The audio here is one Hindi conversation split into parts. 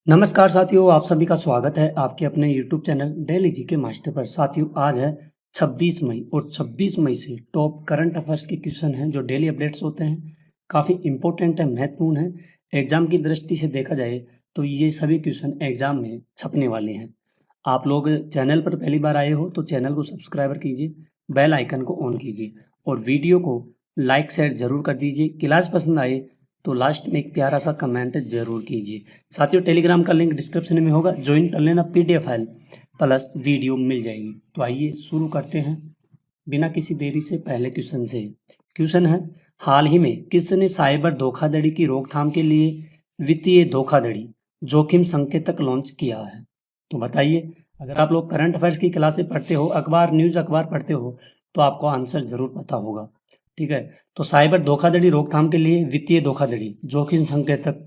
नमस्कार साथियों, आप सभी का स्वागत है आपके अपने YouTube channel daily GK master पर। साथियों, आज है 26 मई और 26 मई से टॉप करंट अफेयर्स के क्वेश्चन हैं जो डेली अपडेट्स होते हैं। काफ़ी इंपॉर्टेंट है, महत्वपूर्ण है। एग्जाम की दृष्टि से देखा जाए तो ये सभी क्वेश्चन एग्जाम में छपने वाले हैं। आप लोग चैनल पर पहली बार आए हो तो चैनल को सब्सक्राइबर कीजिए, बेल आइकन को ऑन कीजिए और वीडियो को लाइक शेयर जरूर कर दीजिए। क्लास पसंद आए तो लास्ट में एक प्यारा सा कमेंट जरूर कीजिए। साथियों, टेलीग्राम का लिंक डिस्क्रिप्शन में होगा, ज्वाइन कर लेना। पीडीएफ फाइल प्लस वीडियो मिल जाएगी। तो आइए शुरू करते हैं बिना किसी देरी से पहले क्वेश्चन से। क्वेश्चन है, हाल ही में किसने साइबर धोखाधड़ी की रोकथाम के लिए वित्तीय धोखाधड़ी जोखिम संकेतक लॉन्च किया है? तो बताइए। अगर आप लोग करंट अफेयर्स की क्लासें पढ़ते हो, न्यूज़ अखबार पढ़ते हो, तो आपको आंसर जरूर पता होगा। ठीक है, तो साइबर धोखाधड़ी रोकथाम के लिए वित्तीय धोखाधड़ी जोखिम संकेतक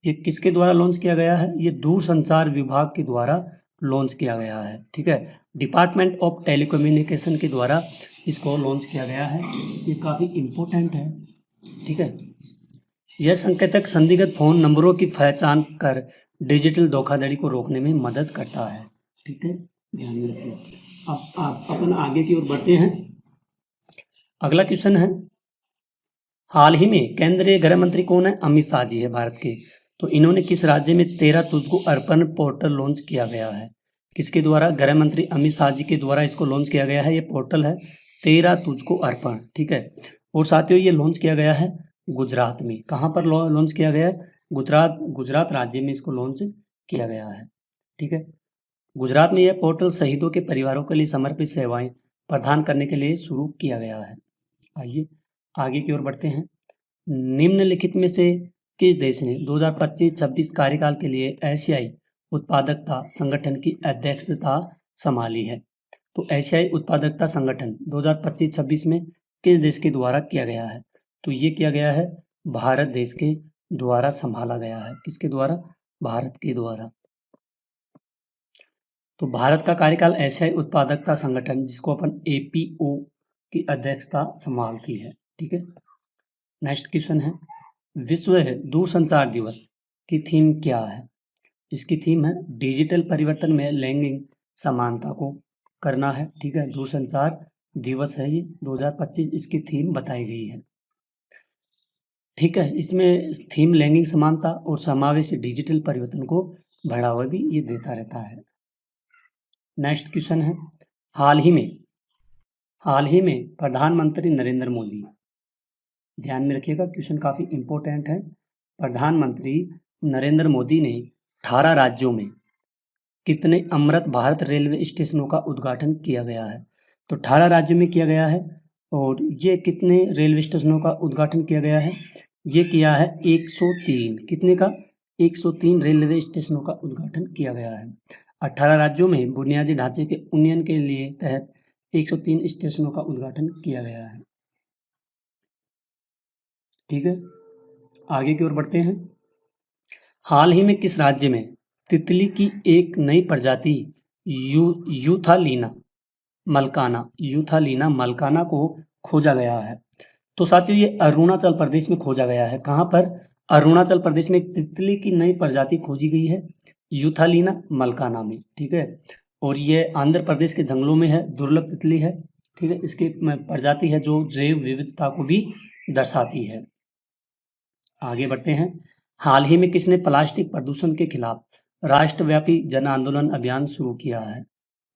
ये किसके द्वारा लॉन्च किया गया है? ये दूरसंचार विभाग के द्वारा लॉन्च किया गया है। ठीक है, डिपार्टमेंट ऑफ टेलीकम्युनिकेशन के द्वारा इसको लॉन्च किया गया है। ये काफ़ी इम्पोर्टेंट है। ठीक है, यह संकेतक संदिग्ध फ़ोन नंबरों की पहचान कर डिजिटल धोखाधड़ी को रोकने में मदद करता है। ठीक है, ध्यान में रखिए। अब आप अपन आगे की ओर बढ़ते हैं। अगला क्वेश्चन है, हाल ही में केंद्रीय गृह मंत्री कौन है? अमित शाह जी है भारत के। तो इन्होंने किस राज्य में 13 तुझको अर्पण पोर्टल लॉन्च किया गया है? किसके द्वारा? गृह मंत्री अमित शाह जी के द्वारा इसको लॉन्च किया गया है। ये पोर्टल है 13 तुझको अर्पण। ठीक है, और साथियों ये लॉन्च किया गया है गुजरात में। कहाँ पर लॉन्च किया गया है? गुजरात राज्य में इसको लॉन्च किया गया है। ठीक है, गुजरात में यह पोर्टल शहीदों के परिवारों के लिए समर्पित सेवाएं प्रदान करने के लिए शुरू किया गया है। आइए आगे की ओर बढ़ते हैं। निम्नलिखित में से किस देश ने 2025-26 कार्यकाल के लिए एशियाई उत्पादकता संगठन की अध्यक्षता संभाली है? तो एशियाई उत्पादकता संगठन 2025-26 में किस देश के द्वारा किया गया है? तो ये किया गया है भारत देश के द्वारा संभाला गया है। किसके द्वारा? भारत के द्वारा। तो भारत का कार्यकाल एशियाई उत्पादकता संगठन, जिसको अपन एपीओ की अध्यक्षता संभालती है। ठीक है, नेक्स्ट क्वेश्चन है, विश्व दूरसंचार दिवस की थीम क्या है? इसकी थीम है डिजिटल परिवर्तन में लैंगिक समानता को करना है। ठीक है, दूरसंचार दिवस है ये 2025, इसकी थीम बताई गई है। ठीक है, इसमें थीम लैंगिक समानता और समावेशी डिजिटल परिवर्तन को बढ़ावा भी ये देता रहता है। नेक्स्ट क्वेश्चन है, हाल ही में प्रधानमंत्री नरेंद्र मोदी, ध्यान में रखिएगा क्वेश्चन काफ़ी इंपॉर्टेंट है। प्रधानमंत्री नरेंद्र मोदी ने 18 राज्यों में कितने अमृत भारत रेलवे स्टेशनों का उद्घाटन किया गया है? तो 18 राज्यों में किया गया है। और ये कितने रेलवे स्टेशनों का उद्घाटन किया गया है? ये किया है 103। कितने का? 103 रेलवे स्टेशनों का उद्घाटन किया गया है। 18 राज्यों में बुनियादी ढांचे के उन्नयन के लिए तहत 103 स्टेशनों का उद्घाटन किया गया है। ठीक है, आगे की ओर बढ़ते हैं। हाल ही में किस राज्य में तितली की एक नई प्रजाति यूथालीना मलकाना को खोजा गया है? तो साथियों ये अरुणाचल प्रदेश में खोजा गया है। कहाँ पर? अरुणाचल प्रदेश में एक तितली की नई प्रजाति खोजी गई है, यूथालीना मलकाना में। ठीक है, और ये आंध्र प्रदेश के जंगलों में है, दुर्लभ तितली है। ठीक है, इसकी प्रजाति है जो जैव विविधता को भी दर्शाती है। आगे बढ़ते हैं। हाल ही में किसने प्लास्टिक प्रदूषण के खिलाफ राष्ट्रव्यापी जन आंदोलन अभियान शुरू किया है?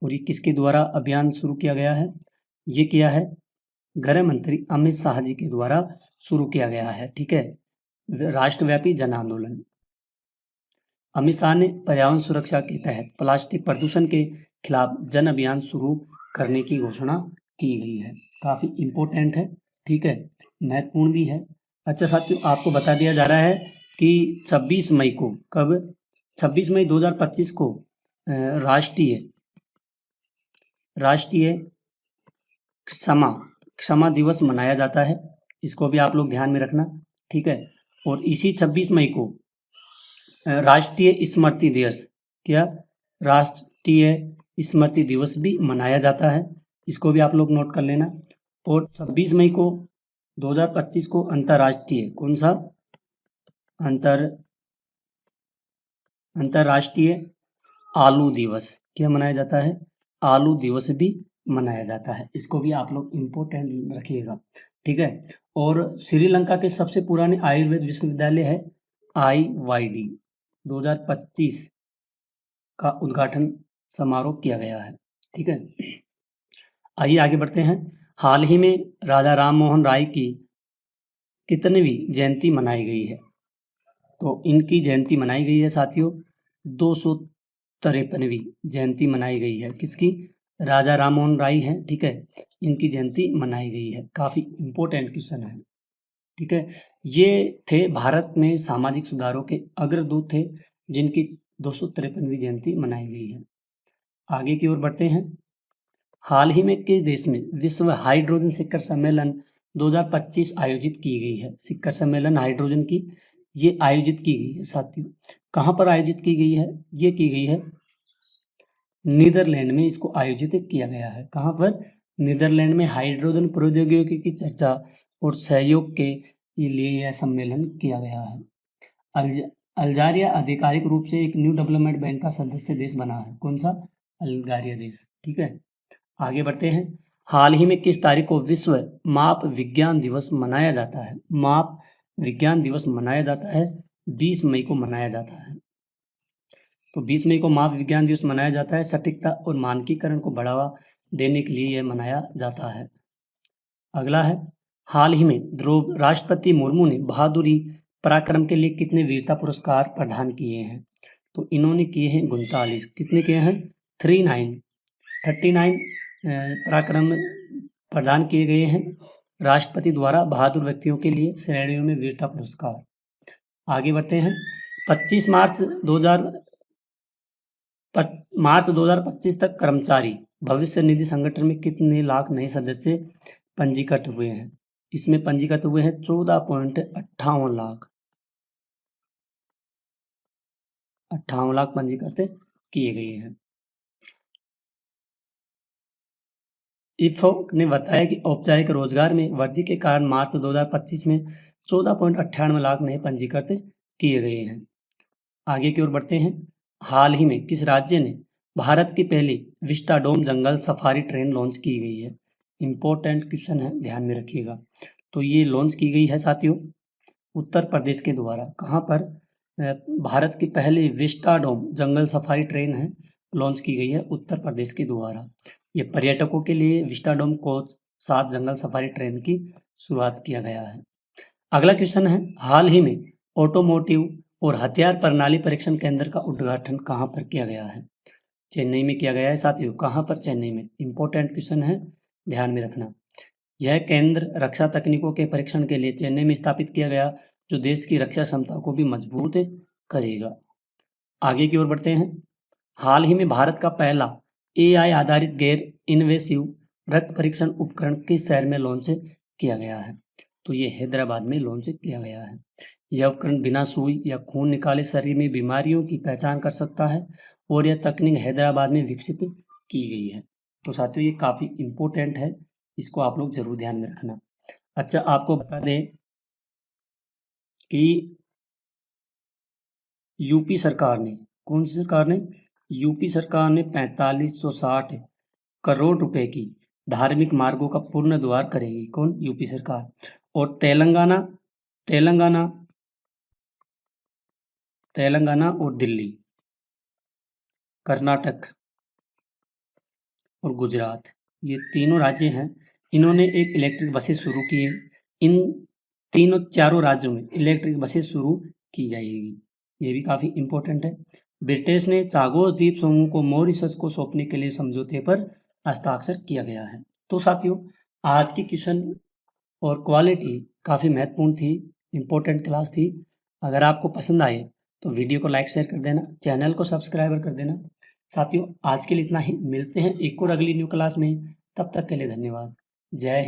और ये किसके द्वारा अभियान शुरू किया गया है? ये किया है गृह मंत्री अमित शाह जी के द्वारा शुरू किया गया है। ठीक है, राष्ट्रव्यापी जन आंदोलन। अमित शाह ने पर्यावरण सुरक्षा के तहत प्लास्टिक प्रदूषण के खिलाफ जन अभियान शुरू करने की घोषणा की गई है। काफ़ी इम्पोर्टेंट है। ठीक है, महत्वपूर्ण भी है। अच्छा साथियों, आपको बता दिया जा रहा है कि 26 मई को, कब? 26 मई 2025 को राष्ट्रीय क्षमा दिवस मनाया जाता है। इसको भी आप लोग ध्यान में रखना। ठीक है, और इसी 26 मई को राष्ट्रीय स्मृति दिवस, क्या? राष्ट्रीय स्मृति दिवस भी मनाया जाता है। इसको भी आप लोग नोट कर लेना। और 26 मई को 2025 को अंतर्राष्ट्रीय, कौन सा? अंतर्राष्ट्रीय आलू दिवस क्या मनाया जाता है? आलू दिवस भी मनाया जाता है। इसको भी आप लोग इम्पोर्टेंट रखिएगा, ठीक है। और श्रीलंका के सबसे पुराने आयुर्वेद विश्वविद्यालय है IYD 2025 का उद्घाटन समारोह किया गया है, ठीक है। आइए आगे बढ़ते हैं। हाल ही में राजा राम मोहन राय की कितनीवीं जयंती मनाई गई है? तो इनकी जयंती मनाई गई है साथियों 253वीं जयंती मनाई गई है। किसकी? राजा राम मोहन राय हैं, ठीक है। इनकी जयंती मनाई गई है। काफ़ी इम्पोर्टेंट क्वेश्चन है, ठीक है। ये थे भारत में सामाजिक सुधारों के अग्रदूत थे जिनकी 253वीं जयंती मनाई गई है। आगे की ओर बढ़ते हैं। हाल ही में किस देश में विश्व हाइड्रोजन शिखर सम्मेलन 2025 आयोजित की गई है? शिखर सम्मेलन हाइड्रोजन की ये आयोजित की गई है साथियों। कहाँ पर आयोजित की गई है? ये की गई है नीदरलैंड में, इसको आयोजित किया गया है। कहाँ पर? नीदरलैंड में। हाइड्रोजन प्रौद्योगिकी की चर्चा और सहयोग के लिए यह सम्मेलन किया गया है। अल्जारिया आधिकारिक रूप से एक न्यू डेवलपमेंट बैंक का सदस्य देश बना है। कौन सा? अल्जारिया देश, ठीक है। आगे बढ़ते हैं। हाल ही में किस तारीख को विश्व माप विज्ञान दिवस मनाया जाता है? माप विज्ञान दिवस मनाया जाता है 20 मई को मनाया जाता है। तो 20 मई को माप विज्ञान दिवस मनाया जाता है। सटीकता और मानकीकरण को बढ़ावा देने के लिए यह मनाया जाता है। अगला है, हाल ही में राष्ट्रपति मुर्मू ने बहादुरी पराक्रम के लिए कितने वीरता पुरस्कार प्रदान किए हैं? तो इन्होंने किए हैं 39। कितने किए हैं? 39 पराक्रम प्रदान किए गए हैं राष्ट्रपति द्वारा बहादुर व्यक्तियों के लिए श्रेणियों में वीरता पुरस्कार। आगे बढ़ते हैं। 25 मार्च 2025 तक कर्मचारी भविष्य निधि संगठन में कितने लाख नए सदस्य पंजीकृत हुए हैं? इसमें पंजीकृत हुए हैं 14.58 लाख। 58 लाख पंजीकृत किए गए हैं। इफ़ो ने बताया कि औपचारिक रोजगार में वृद्धि के कारण मार्च 2025 में 14.98 लाख नए पंजीकृत किए गए हैं। आगे की ओर बढ़ते हैं। हाल ही में किस राज्य ने भारत की पहली विस्टाडोम जंगल सफारी ट्रेन लॉन्च की गई है? इम्पोर्टेंट क्वेश्चन है, ध्यान में रखिएगा। तो ये लॉन्च की गई है साथियों उत्तर प्रदेश के द्वारा। कहाँ पर? भारत की पहली विस्टाडोम जंगल सफारी ट्रेन है, लॉन्च की गई है उत्तर प्रदेश के द्वारा। ये पर्यटकों के लिए विस्टाडोम कोच 7 जंगल सफारी ट्रेन की शुरुआत किया गया है। अगला क्वेश्चन है, हाल ही में ऑटोमोटिव और हथियार प्रणाली परीक्षण केंद्र का उद्घाटन कहाँ पर किया गया है? चेन्नई में किया गया है साथियों। कहाँ पर? चेन्नई में। इंपॉर्टेंट क्वेश्चन है, ध्यान में रखना। यह केंद्र रक्षा तकनीकों के परीक्षण के लिए चेन्नई में स्थापित किया गया, जो देश की रक्षा क्षमता को भी मजबूत करेगा। आगे की ओर बढ़ते हैं। हाल ही में भारत का पहला AI आधारित गैर इन्वेसिव रक्त परीक्षण उपकरण किस शहर में लॉन्च किया गया है? तो ये हैदराबाद में लॉन्च किया गया है। यह उपकरण बिना सुई या खून निकाले शरीर में बीमारियों की पहचान कर सकता है और यह तकनीक हैदराबाद में विकसित की गई है। तो साथियों ये काफ़ी इम्पोर्टेंट है, इसको आप लोग जरूर ध्यान में रखना। अच्छा, आपको बता दें कि यूपी सरकार ने, कौन सी सरकार ने? यूपी सरकार ने 4560 करोड़ रुपए की धार्मिक मार्गों का पुनर्द्वार करेगी। कौन? यूपी सरकार। और तेलंगाना और दिल्ली, कर्नाटक और गुजरात, ये तीनों राज्य हैं, इन्होंने एक इलेक्ट्रिक बसेस शुरू की है। इन चारों राज्यों में इलेक्ट्रिक बसेस शुरू की जाएगी। ये भी काफ़ी इम्पोर्टेंट है। ब्रिटेन ने चागोर द्वीप समूह को मॉरिशस को सौंपने के लिए समझौते पर हस्ताक्षर किया गया है। तो साथियों आज की क्वेश्चन और क्वालिटी काफ़ी महत्वपूर्ण थी, इम्पोर्टेंट क्लास थी। अगर आपको पसंद आए तो वीडियो को लाइक शेयर कर देना, चैनल को सब्सक्राइब कर देना। साथियों आज के लिए इतना ही, मिलते हैं एक और अगली न्यू क्लास में। तब तक के लिए धन्यवाद। जय हिंद।